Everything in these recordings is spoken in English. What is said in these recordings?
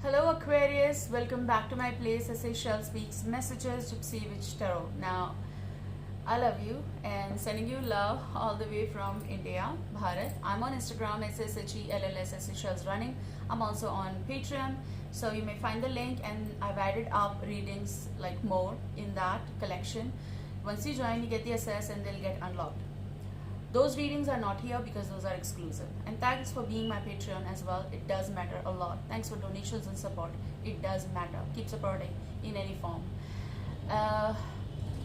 Hello Aquarius, welcome back to my place. Sashell's Speaks Messages, GYPSY with Tarot. Now, I love you and sending you love all the way from India, Bharat. I'm on Instagram, SSHELLS, Sashell's running. I'm also on Patreon, so you may find the link, and I've added up readings like more in that collection. Once you join, you get the access and they'll get unlocked. Those readings are not here because those are exclusive. And thanks for being my Patreon as well. It does matter a lot. Thanks for donations and support. It does matter. Keep supporting in any form.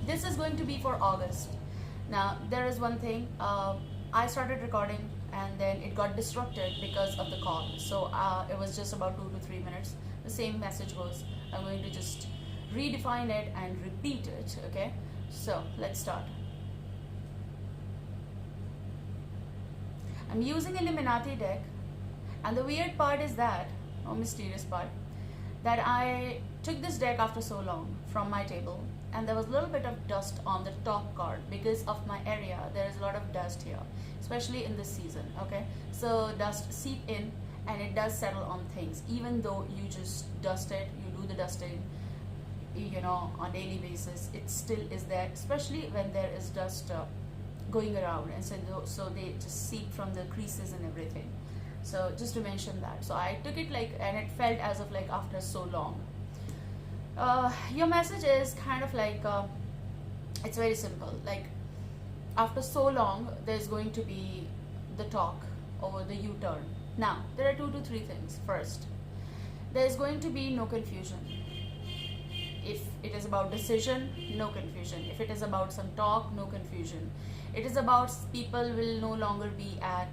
This is going to be for August. Now, there is one thing. I started recording and then it got disrupted because of the call. So it was just about 2 to 3 minutes. The same message goes. I'm going to just redefine it and repeat it. Okay? So, let's start. I'm using Illuminati deck, and the weird part is that, or mysterious part, that I took this deck after so long from my table, and there was a little bit of dust on the top card because of my area. There is a lot of dust here, especially in this season. Okay, so dust seep in and it does settle on things, even though you just dust it, you do the dusting, you know, on daily basis. It still is there, especially when there is dust going around, and so they just seep from the creases and everything. So just to mention that. So I took it like, and it felt as of like after so long. Your message is kind of like, it's very simple. Like, after so long, there's going to be the talk over the U-turn. Now, there are 2 to 3 things. First, there's going to be no confusion. If it is about decision, no confusion. If it is about some talk, no confusion. It is about people will no longer be at,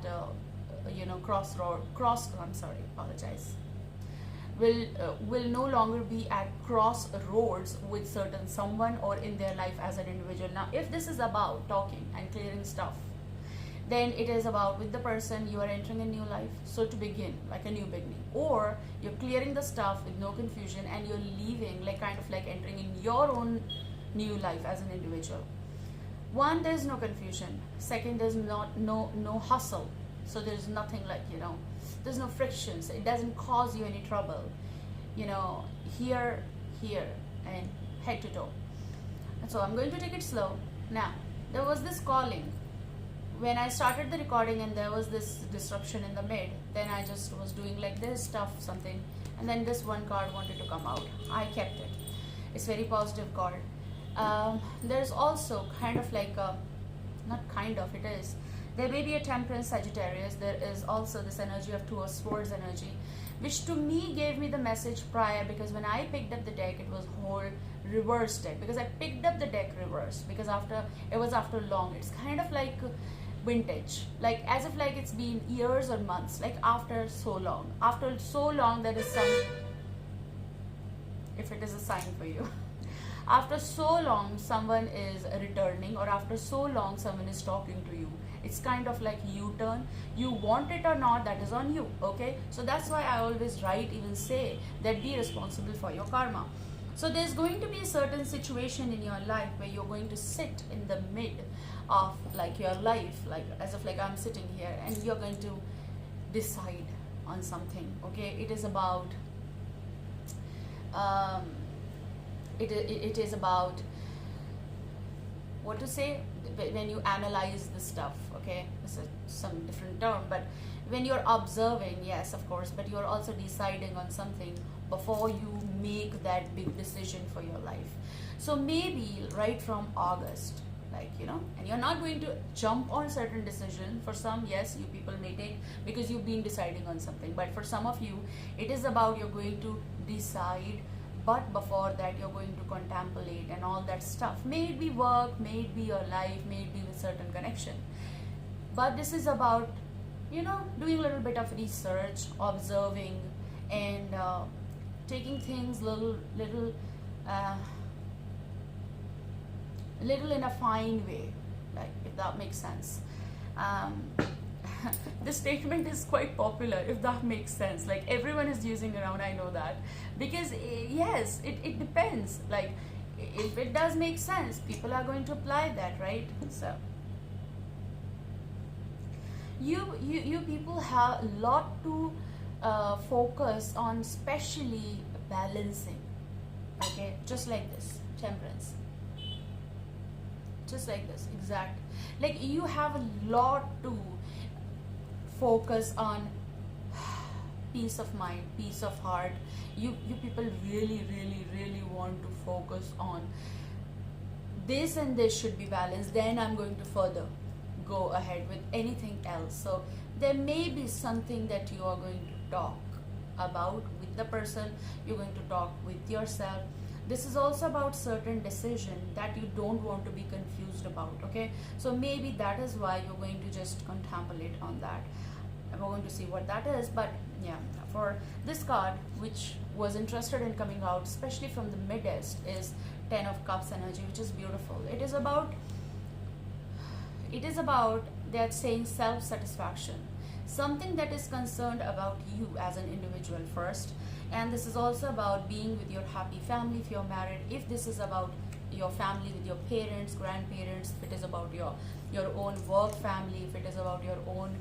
will no longer be at crossroads with certain someone or in their life as an individual. Now, if this is about talking and clearing stuff, then it is about with the person you are entering a new life. So to begin, like a new beginning, or you're clearing the stuff with no confusion and you're leaving, like kind of like entering in your own new life as an individual. One, there's no confusion. Second, there's no hustle. So there's nothing like, there's no frictions. It doesn't cause you any trouble. Here, and head to toe. And so I'm going to take it slow. Now, there was this calling. When I started the recording and there was this disruption in the mid, then I just was doing like this stuff, something, and then this one card wanted to come out. I kept it. It's very positive card. There's also kind of like it is. There may be a Temperance Sagittarius. There is also this energy of Two of Swords energy, which to me gave me the message prior, because when I picked up the deck, it was whole reverse deck, because I picked up the deck reverse, because it was after long. It's kind of like vintage, like as if like it's been years or months, like after so long there is some, if it is a sign for you. After so long someone is returning, or after so long someone is talking to you. It's kind of like U-turn. You want it or not, that is on you. Okay, so that's why I always even say that be responsible for your karma. So there's going to be a certain situation in your life where you're going to sit in the mid of like your life, like as if like I'm sitting here, and you're going to decide on something. Okay, it is about it is about what to say when you analyze the stuff. Okay, this is some different term, but when you're observing, yes, of course, but you're also deciding on something before you make that big decision for your life. So maybe right from August, and you're not going to jump on certain decision. For some, yes, you people may take because you've been deciding on something, but for some of you, it is about you're going to decide, but before that you're going to contemplate and all that stuff. May it be work, may it be your life, may it be with certain connection, but this is about doing a little bit of research, observing, and taking things little in a fine way, like, if that makes sense. This statement is quite popular, if that makes sense. Like, everyone is using around, I know that, because yes, it depends. Like, if it does make sense, people are going to apply that, right? So you people have a lot to focus on specially balancing. Okay, just like this, temperance, just like this, exact. Like you have a lot to focus on. Peace of mind, peace of heart. You people really want to focus on this, and this should be balanced. Then I'm going to further go ahead with anything else. So there may be something that you are going to talk about with the person, you're going to talk with yourself. This is also about certain decision that you don't want to be confused about. Okay, so maybe that is why you're going to just contemplate on that. We're going to see what that is. But yeah, for this card, which was interested in coming out especially from the midst, is 10 of Cups energy, which is beautiful. It is about that saying self-satisfaction, something that is concerned about you as an individual first. And this is also about being with your happy family if you're married, if this is about your family with your parents, grandparents, if it is about your own work family, if it is about your own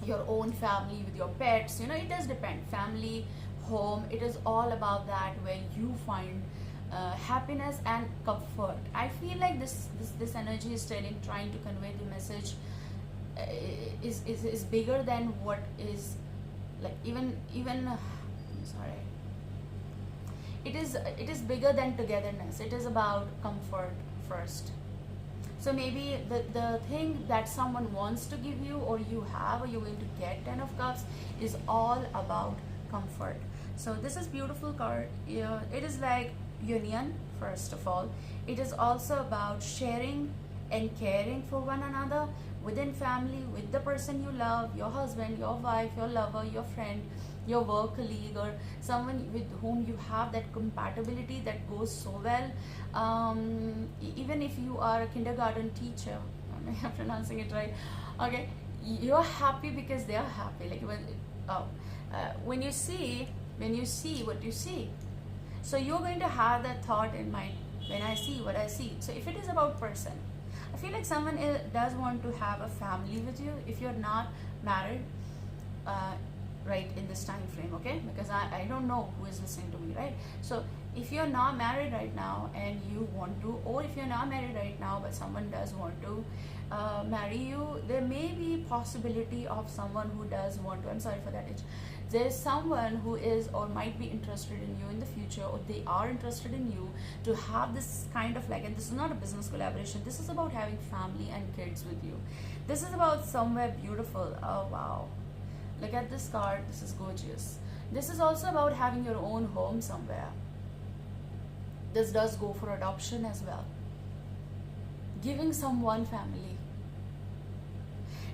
your own family with your pets, it does depend. Family, home, it is all about that, where you find happiness and comfort. I feel like this energy is trying to convey the message is bigger than what is, like, even sorry, it is bigger than togetherness. It is about comfort first. So maybe the thing that someone wants to give you, or you have, or you're going to get 10 of Cups, is all about comfort. So this is beautiful card. It is like union, first of all. It is also about sharing and caring for one another within family, with the person you love, your husband, your wife, your lover, your friend, your work colleague, or someone with whom you have that compatibility that goes so well. Even if you are a kindergarten teacher, I'm pronouncing it right, okay, you're happy because they are happy. Like when you see what you see, so you're going to have that thought in mind, when I see what I see. So if it is about person, I feel like someone does want to have a family with you if you're not married right in this time frame. Okay, because I don't know who is listening to me, right? So if you're not married right now and you want to, or if you're not married right now but someone does want to marry you, there may be possibility of someone who does want to, I'm sorry for that age, there's someone who is or might be interested in you in the future, or they are interested in you to have this kind of, like, and this is not a business collaboration, this is about having family and kids with you. This is about somewhere beautiful. Oh wow, look at this card, this is gorgeous. This is also about having your own home somewhere. This does go for adoption as well, giving someone family.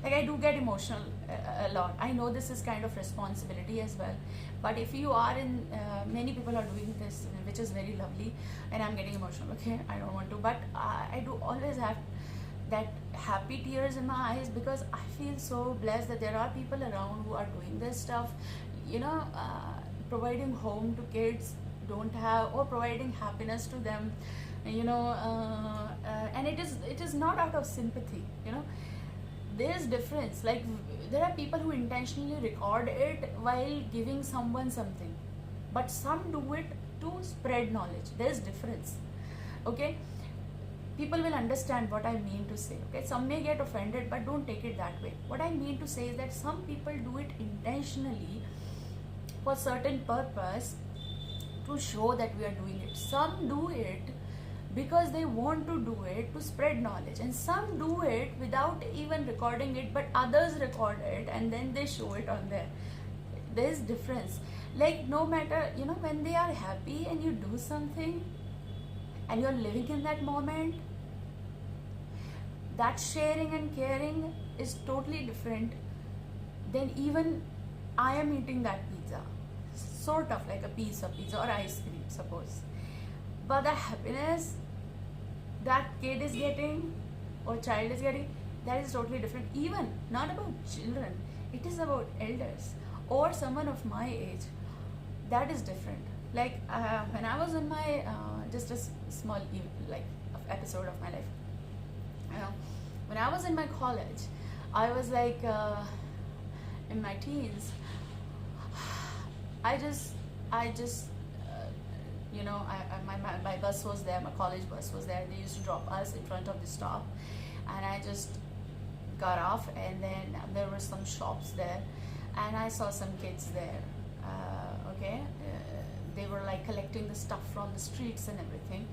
Like, I do get emotional a lot. I know this is kind of responsibility as well, but if you are in many people are doing this, which is very lovely, and I'm getting emotional. Okay, I don't want to, but I do always have that happy tears in my eyes, because I feel so blessed that there are people around who are doing this stuff, providing home to kids don't have, or providing happiness to them, and it is not out of sympathy. There's difference. Like, there are people who intentionally record it while giving someone something, but some do it to spread knowledge. There's difference. Okay, people will understand what I mean to say. Okay, some may get offended, but don't take it that way. What I mean to say is that some people do it intentionally for certain purpose, to show that we are doing it. Some do it because they want to do it to spread knowledge, and some do it without even recording it, but others record it and then they show it on there. There's difference. Like, no matter, when they are happy and you do something and you're living in that moment, that sharing and caring is totally different than even I am eating that pizza, sort of like a piece of pizza or ice cream, suppose. But the happiness that kid is getting or child is getting, that is totally different. Even not about children, it is about elders or someone of my age. That is different. Like, when I was in my just a small episode of my life, when I was in my college, I was like in my teens, I just you know, my bus was there, my college bus was there. They used to drop us in front of the stop, and I just got off, and then there were some shops there, and I saw some kids there. They were like collecting the stuff from the streets and everything.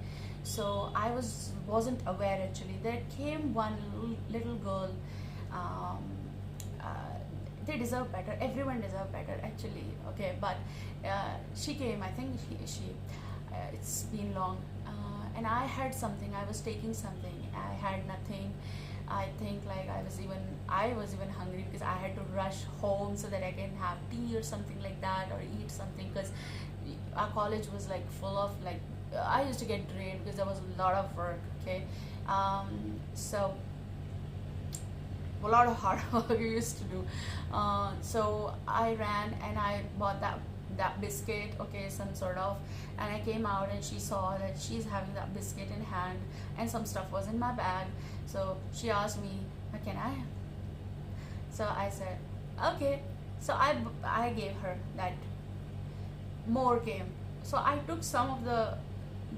So I wasn't aware actually. There came one little girl. They deserve better. Everyone deserve better actually. Okay, but she came. I think she it's been long, and I had something. I was taking something. I had nothing. I think like I was even hungry because I had to rush home so that I can have tea or something like that, or eat something, because our college was like full of like, I used to get drained because there was a lot of work. Okay, so a lot of hard work we used to do. So I ran and I bought that biscuit, okay, some sort of, and I came out and she saw that she's having that biscuit in hand, and some stuff was in my bag. So she asked me, can I? So I said, okay. So I gave her that. More came. So I took some of the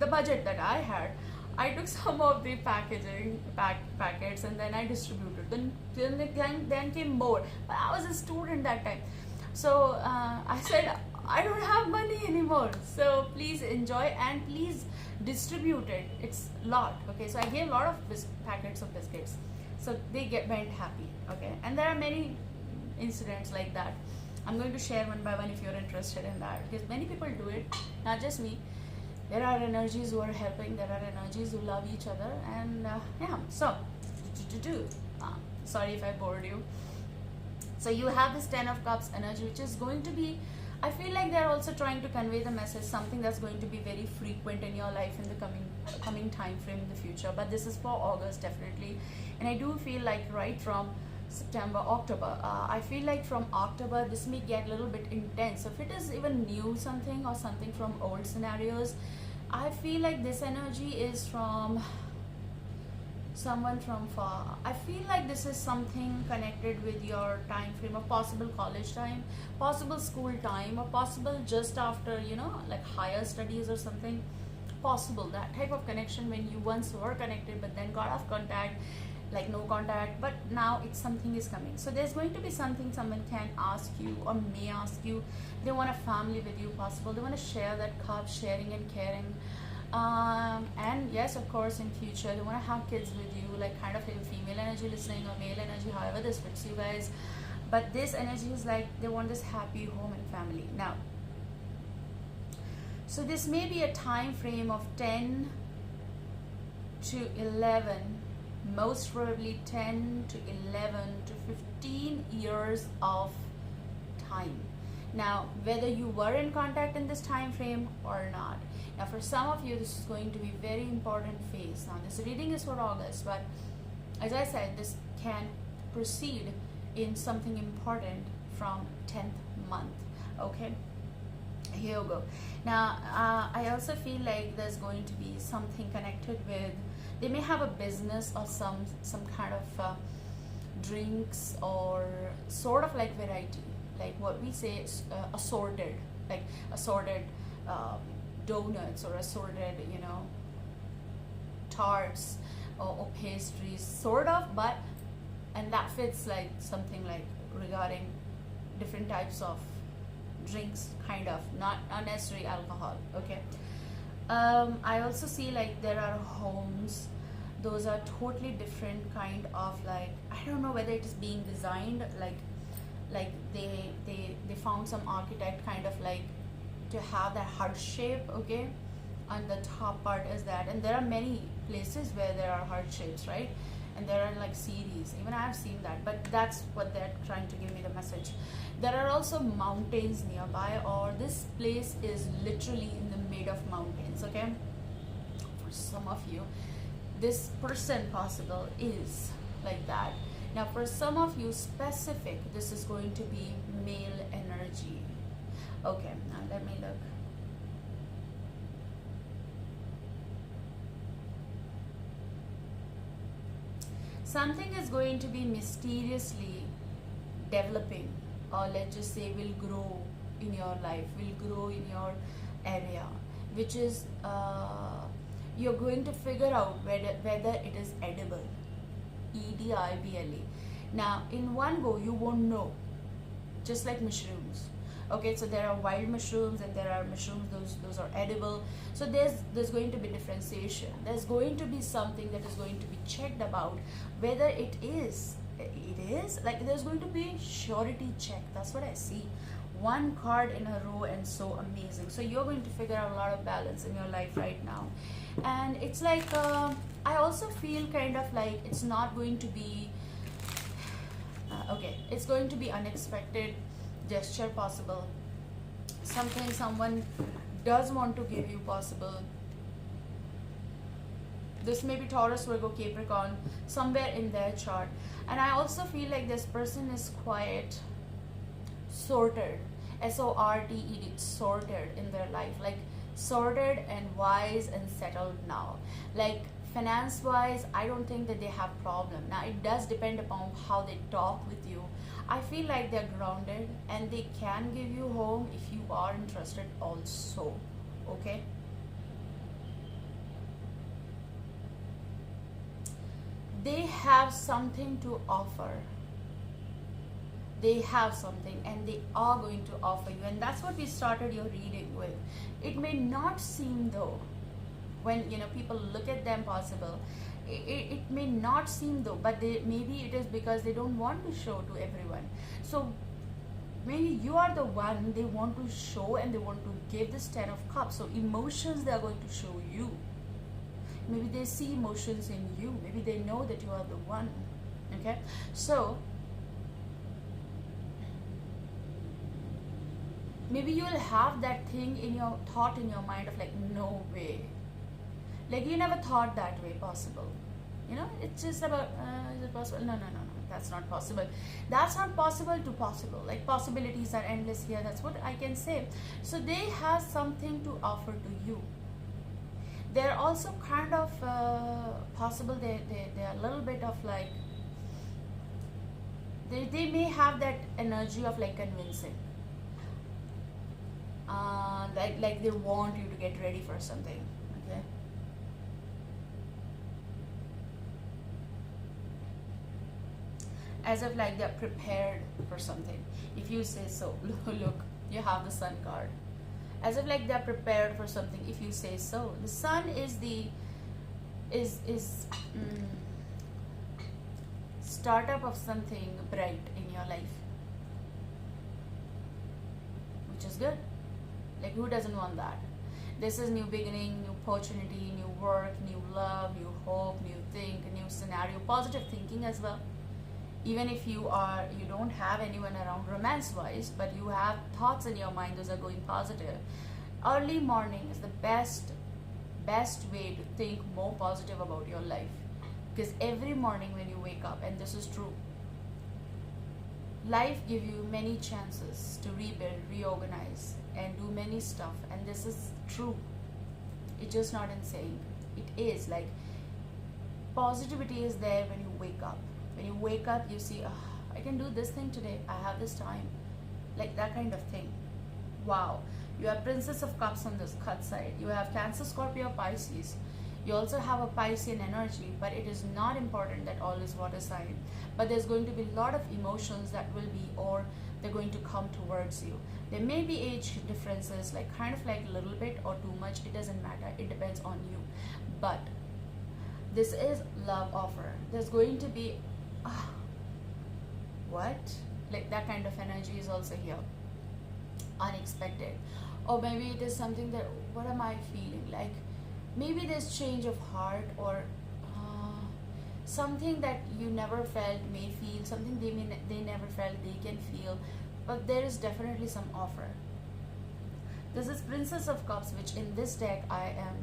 budget that I had. I took some of the packets, and then I distributed. Then came more. But I was a student that time. So I said, I don't have money anymore. So please enjoy and please distribute it. It's a lot. Okay. So I gave a lot of packets of biscuits. So they went happy. Okay. And there are many incidents like that. I'm going to share one by one if you're interested in that, because many people do it, not just me. There are energies who are helping, there are energies who love each other, and yeah, so sorry if I bored you. So you have this 10 of Cups energy, which is going to be, I feel like they're also trying to convey the message, something that's going to be very frequent in your life in the coming time frame in the future. But this is for August definitely, and I do feel like right from September, October, I feel like from October this may get a little bit intense. If it is even new something or something from old scenarios, I feel like this energy is from someone from far. I feel like this is something connected with your time frame of possible college time, possible school time, or possible just after, you know, like higher studies or something. Possible that type of connection when you once were connected but then got off contact, like no contact, but now it's something is coming. So there's going to be something someone can ask you or may ask you. They want a family with you, possible. They want to share that cup, sharing and caring. And yes, of course, in future they want to have kids with you, like kind of a female energy listening or male energy, however this fits you guys. But this energy is like they want this happy home and family. Now, so this may be a time frame of 10 to 11, most probably 10 to 11 to 15 years of time. Now, whether you were in contact in this time frame or not. Now, for some of you, this is going to be very important phase. Now, this reading is for August, but as I said, this can proceed in something important from 10th month. Okay, here we go. Now, I also feel like there's going to be something connected with, they may have a business or some kind of drinks or sort of like variety, like what we say is assorted, like assorted donuts or assorted, you know, tarts or pastries, sort of, but, and that fits like something like regarding different types of drinks, kind of, not necessarily alcohol. Okay. I also see like there are homes, those are totally different kind of, like, I don't know whether it is being designed like they found some architect kind of like to have that heart shape, okay, and the top part is that, and there are many places where there are heart shapes, right, and there are like series, even I have seen that, but that's what they're trying to give me the message. There are also mountains nearby, or this place is literally in the mid of mountains. Okay, for some of you this person possible is like that. Now for some of you specific, this is going to be male energy. Okay, now let me look. Something is going to be mysteriously developing let's just say, will grow in your life, will grow in your area, which is you're going to figure out whether it is edible, edible. Now in one go you won't know, just like mushrooms. Okay, so there are wild mushrooms and there are mushrooms, those are edible. So there's going to be differentiation. There's going to be something that is going to be checked about whether it is like, there's going to be surety check. That's what I see. One card in a row, and so amazing. So you're going to figure out a lot of balance in your life right now. And it's like I also feel kind of like it's not going to be okay, it's going to be unexpected gesture possible, something someone does want to give you possible. This may be Taurus, Virgo, Capricorn, somewhere in their chart. And I also feel like this person is quiet, sorted, S-O-R-T-E-D, sorted in their life, like sorted and wise and settled now. Like finance wise, I don't think that they have problem. Now it does depend upon how they talk with you. I feel like they're grounded and they can give you home if you are interested also. Okay, they have something to offer. They have something and they are going to offer you, and that's what we started your reading with. It may not seem, though, when people look at them possible, it may not seem though, but maybe it is because they don't want to show to everyone. So maybe you are the one they want to show, and they want to give this 10 of Cups. So emotions they are going to show you. Maybe they see emotions in you. Maybe they know that you are the one. Okay, so maybe you will have that thing in your thought, in your mind of like, no way. Like you never thought that way possible. It's just about, is it possible? No, that's not possible. That's not possible to possible. Like possibilities are endless here. That's what I can say. So they have something to offer to you. They're also kind of possible. They're a little bit of like, they may have that energy of like convincing. Like they want you to get ready for something. Okay. As if like they're prepared for something. If you say so. Look, you have the Sun card. As if like they're prepared for something. If you say so. The Sun is the startup of something bright in your life, which is good. Like who doesn't want that? This is new beginning, new opportunity, new work, new love, new hope, new think, new scenario, positive thinking as well. Even if you don't have anyone around romance wise, but you have thoughts in your mind, those are going positive. Early morning is the best way to think more positive about your life, because every morning when you wake up, and this is true, life gives you many chances to rebuild, reorganize, and do many stuff, and this is true. It's just not in saying. It is like positivity is there when you wake up. When you wake up, you see, I can do this thing today. I have this time. Like that kind of thing. Wow. You have Princess of Cups on this cut side. You have Cancer, Scorpio, Pisces. You also have a Piscean energy, but it is not important that all is water sign. But there's going to be a lot of emotions that will be, or they're going to come towards you. There may be age differences, like kind of like a little bit or too much. It doesn't matter. It depends on you. But this is love offer. There's going to be what? Like that kind of energy is also here. Unexpected. Or maybe it is something that, what am I feeling? Like maybe there's change of heart, or something that you never felt may feel, something they never felt they can feel, but there is definitely some offer. This is Princess of Cups, which in this deck I am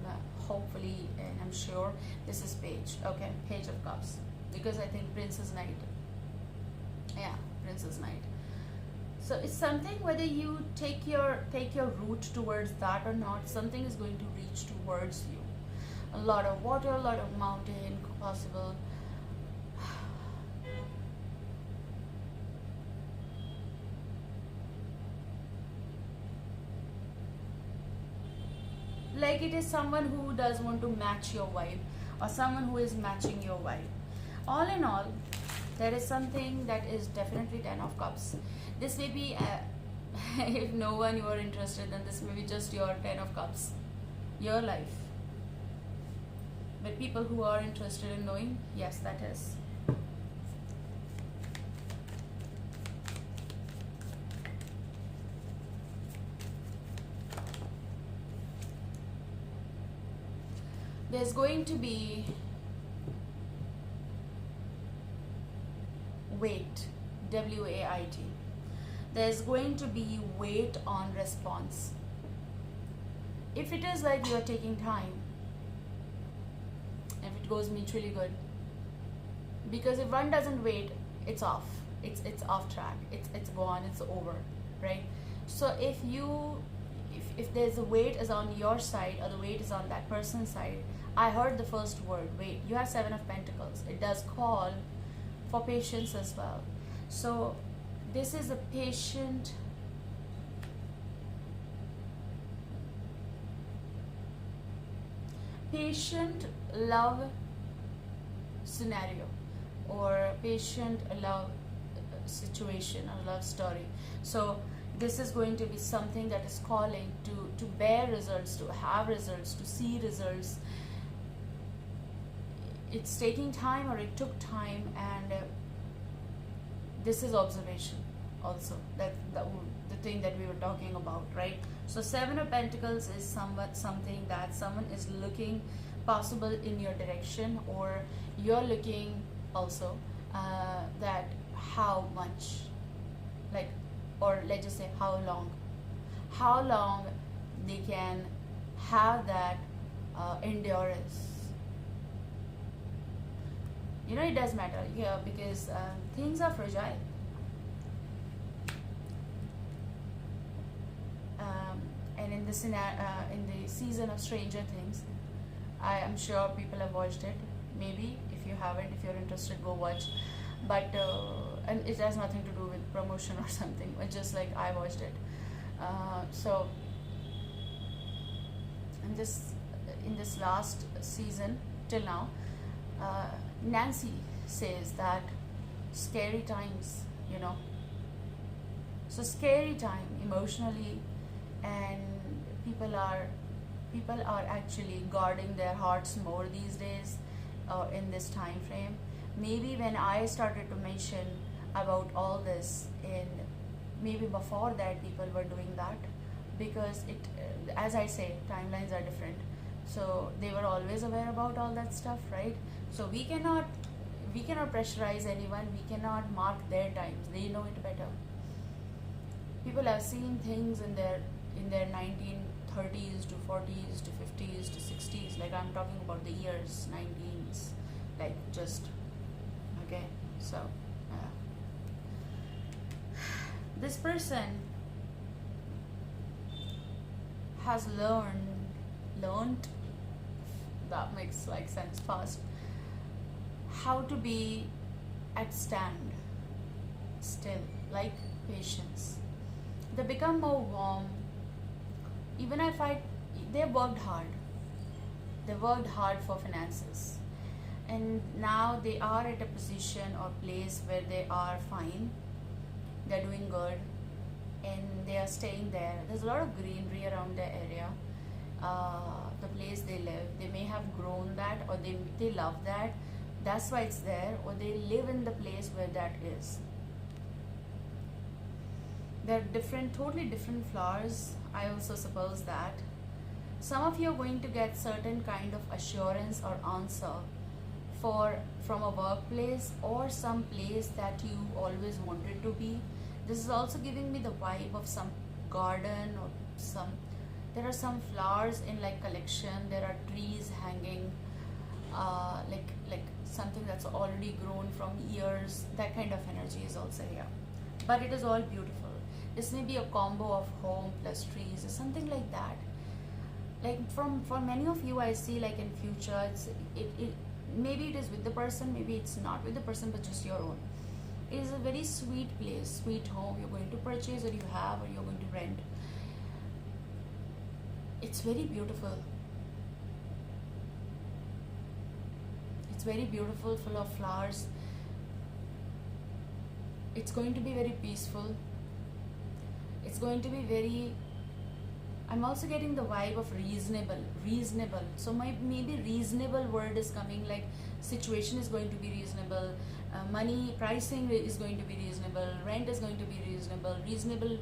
hopefully, and I'm sure this is Page. Okay, Page of Cups, because I think Princess Knight. Yeah, Princess Knight. So it's something, whether you take your route towards that or not, something is going to reach towards you. A lot of water, a lot of mountain possible. like it is someone who does want to match your vibe, or someone who is matching your vibe. All in all, there is something that is definitely 10 of cups. This may be if no one you are interested, then this may be just your 10 of cups, your life. But people who are interested in knowing, yes, that is. There's going to be wait, W-A-I-T. There's going to be wait on response. If it is like you're taking time, if it goes mutually good, because if one doesn't wait, it's off. It's off track. It's gone. It's over, right? So if there's a weight is on your side or the weight is on that person's side, I heard the first word, wait. You have 7 of Pentacles. It does call for patience as well. So this is a patient love scenario, or patient love situation, or love story. So this is going to be something that is calling to bear results, to have results, to see results. It's taking time, or it took time, and this is observation also, that the thing that we were talking about, right? So 7 of Pentacles is something that someone is looking possible in your direction, or you're looking also that how much, like, or let's just say how long they can have that endurance. You know, it does matter here, because things are fragile. And in the season of Stranger Things, I am sure people have watched it. Maybe if you haven't, if you're interested, go watch. But and it has nothing to do with promotion or something. It's just like I watched it. So in this last season till now, Nancy says that scary times, you know. So scary time emotionally, and people are actually guarding their hearts more these days, in this time frame. Maybe when I started to mention about all this, maybe before that people were doing that, because as I say, timelines are different. So they were always aware about all that stuff, right? So we cannot pressurize anyone. We cannot mark their times. They know it better. People have seen things in their 1930s to 40s to 50s to 60s. Like, I'm talking about the years 19s, like, just okay. So this person has learned, that makes like sense fast, how to be at stand still, like patience. They become more warm. Even if they worked hard for finances, and now they are at a position or place where they are fine, they're doing good, and they are staying there. There's a lot of greenery around the area, the place they live. They may have grown that, or they love that, that's why it's there, or they live in the place where that is. There are totally different flowers. I also suppose that some of you are going to get certain kind of assurance or answer from a workplace, or some place that you always wanted to be. This is also giving me the vibe of some garden, or there are some flowers in like collection. There are trees hanging, like something that's already grown from years. That kind of energy is also here, but it is all beautiful. This may be a combo of home plus trees or something like that. Like for many of you, I see like in future, maybe it is with the person, maybe it's not with the person, but just your own. It is a very sweet place, sweet home you're going to purchase, or you have, or you're going to rent. It's very beautiful. It's very beautiful, full of flowers. It's going to be very peaceful. It's going to be very, I'm also getting the vibe of reasonable. So maybe reasonable word is coming, like situation is going to be reasonable, money pricing is going to be reasonable, rent is going to be reasonable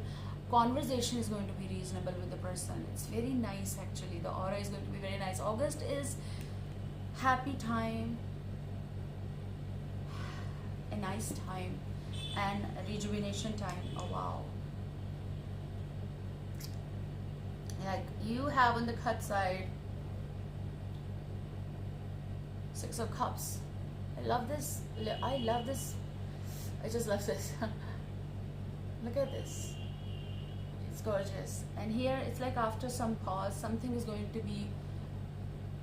conversation is going to be reasonable with the person. It's very nice actually. The aura is going to be very nice. August is happy time, a nice time, and rejuvenation time. Oh wow. Like you have on the cut side 6 of Cups. I love this. I love this. I just love this. Look at this. It's gorgeous. And here it's like after some pause, something is going to be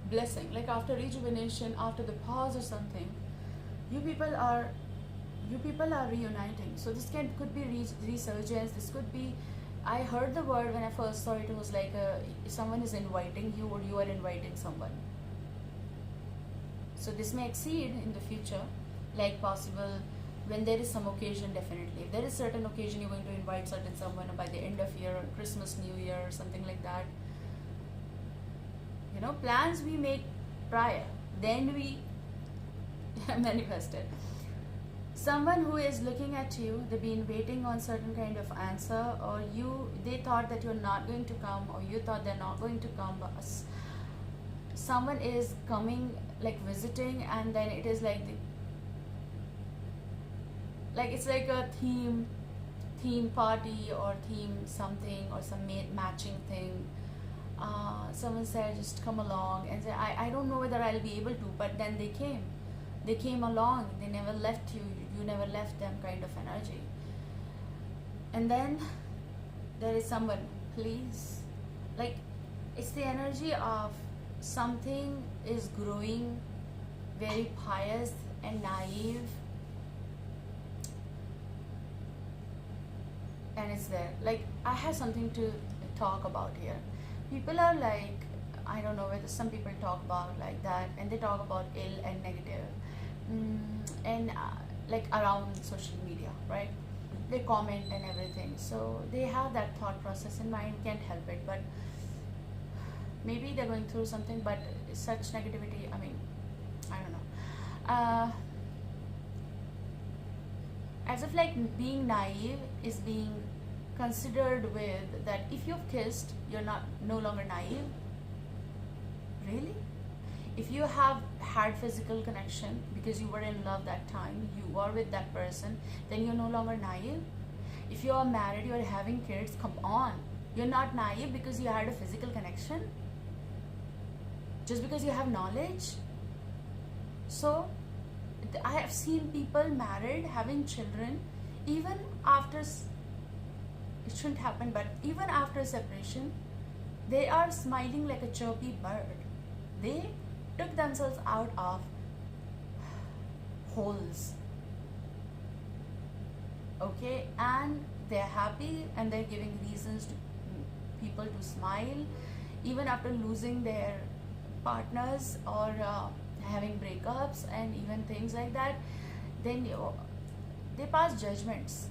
blessing. Like after rejuvenation, after the pause or something, you people are reuniting. So this could be resurgence. This could be, I heard the word when I first saw it, it was like someone is inviting you or you are inviting someone. So this may exceed in the future, like possible when there is some occasion. Definitely if there is certain occasion, you're going to invite certain someone by the end of year, Christmas, New Year, or something like that. You know, plans we make prior, then we manifest it. Someone who is looking at you, they've been waiting on certain kind of answer, or they thought that you're not going to come, or you thought they're not going to come, but someone is coming, like visiting, and then it is like it's like a theme party or theme something or some matching thing. Someone said just come along, and say I don't know whether I'll be able to, but then they came along. They never left you, you never left them, kind of energy. And then there is someone, please, like it's the energy of something is growing, very pious and naive, and it's there. Like I have something to talk about here. People are like, I don't know whether some people talk about like that, and they talk about ill and negative, and like around social media, right? They comment and everything, so they have that thought process in mind, can't help it. But maybe they're going through something, but such negativity, I mean, I don't know. As if like being naive is being considered with that. If you've kissed, you're no longer naive. Really? If you have had physical connection because you were in love that time, you are with that person, then you're no longer naive. If you are married, you're having kids, come on, you're not naive because you had a physical connection, just because you have knowledge. So I have seen people married, having children, even after, it shouldn't happen, but even after separation, they are smiling like a chirpy bird. They took themselves out of holes, okay, and they're happy, and they're giving reasons to people to smile even after losing their partners or having breakups and even things like that. Then they pass judgments.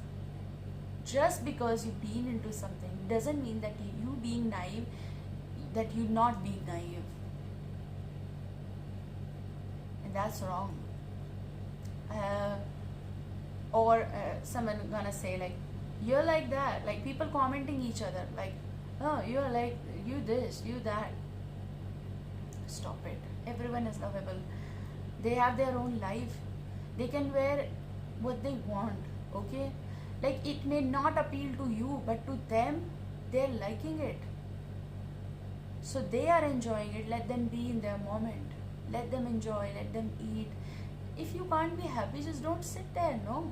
Just because you've been into something doesn't mean that you being naive, that you not being naive. And that's wrong. Or someone gonna say like, you're like that, like people commenting each other like, oh, you're like, you this, you that. Stop it. Everyone is lovable. They have their own life. They can wear what they want, okay? Like it may not appeal to you, but to them, they're liking it. So they are enjoying it. Let them be in their moment. Let them enjoy, let them eat. If you can't be happy, just don't sit there, no.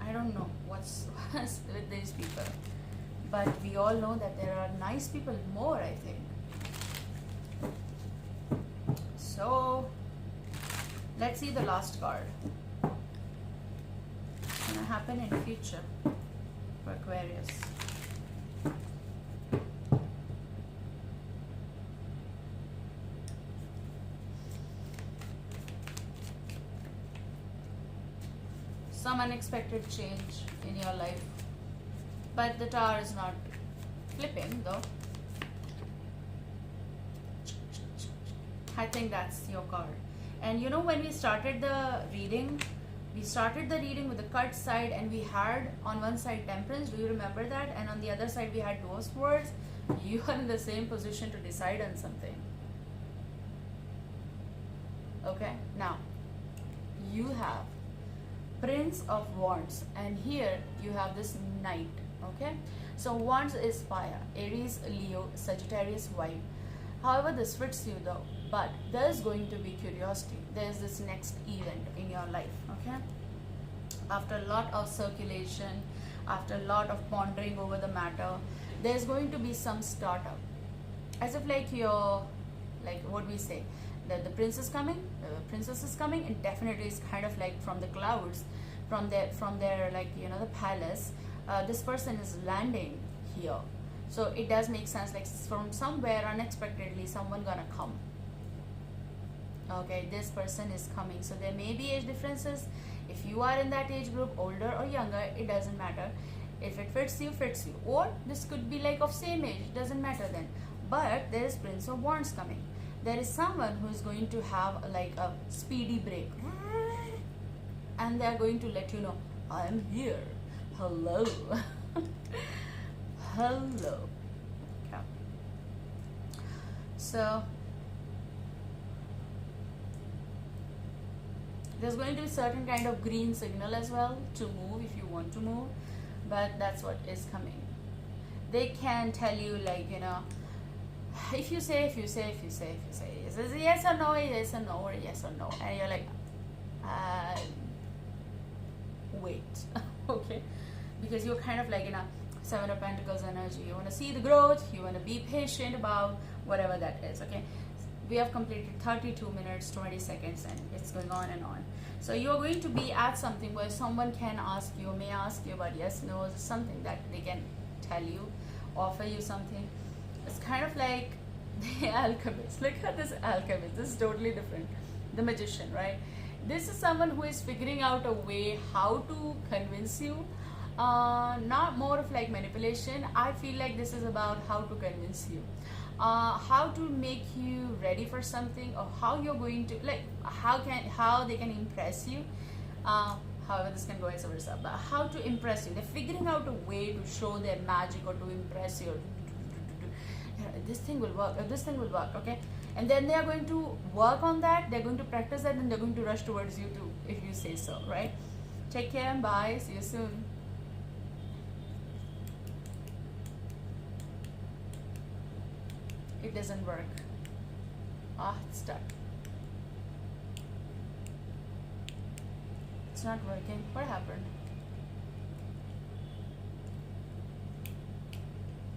I don't know what's with these people. But we all know that there are nice people more, I think. So, let's see the last card. What's going to happen in future for Aquarius? some unexpected change in your life. But the tower is not flipping though. I think that's your card. And you know, when we started the reading with the cut side, and we had on one side Temperance, do you remember that? And on the other side we had Two of Swords. You are in the same position to decide on something. Okay, now you have Prince of Wands, and here you have this Knight. Okay, so Wands is fire, Aries, Leo, Sagittarius vibe. However, this fits you though, but there's going to be curiosity. There's this next event in your life. Okay, after a lot of circulation, after a lot of pondering over the matter, there's going to be some startup, as if like you're, like what we say, that the prince is coming, the princess is coming, and definitely it's kind of like from the clouds, from their like, you know, the palace. This person is landing here, so it does make sense, like from somewhere unexpectedly someone gonna come. Okay, this person is coming. So there may be age differences. If you are in that age group, older or younger, it doesn't matter. If it fits you, fits you. Or this could be like of same age, it doesn't matter then. But there is Prince of Wands coming. There is someone who is going to have like a speedy break, and they are going to let you know, I am here. Hello. Hello. Okay. So there's going to be certain kind of green signal as well to move if you want to move, but that's what is coming. They can tell you, like, you know, if you say yes or no, yes or no, or yes or no, and you're like, wait. Okay, because you're kind of like in a Seven of Pentacles energy. You want to see the growth, you want to be patient about whatever that is. Okay, we have completed 32 minutes 20 seconds, and it's going on and on. So you're going to be at something where someone can ask you, may ask you about yes, no, something that they can tell you, offer you something. It's kind of like the alchemist. Look at this alchemist. This is totally different. The magician, right? This is someone who is figuring out a way how to convince you. Not more of like manipulation. I feel like this is about how to convince you, how to make you ready for something, or how you're going to, like, how they can impress you. However, this can go vice versa, but how to impress you. They're figuring out a way to show their magic or to impress you. This thing will work, this thing will work. Okay, and then they are going to work on that, they're going to practice that, and they're going to rush towards you too, if you say so, right? Take care and bye, see you soon. It doesn't work. It's stuck. It's not working. What happened?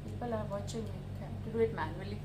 People are watching me. Okay, to do it manually.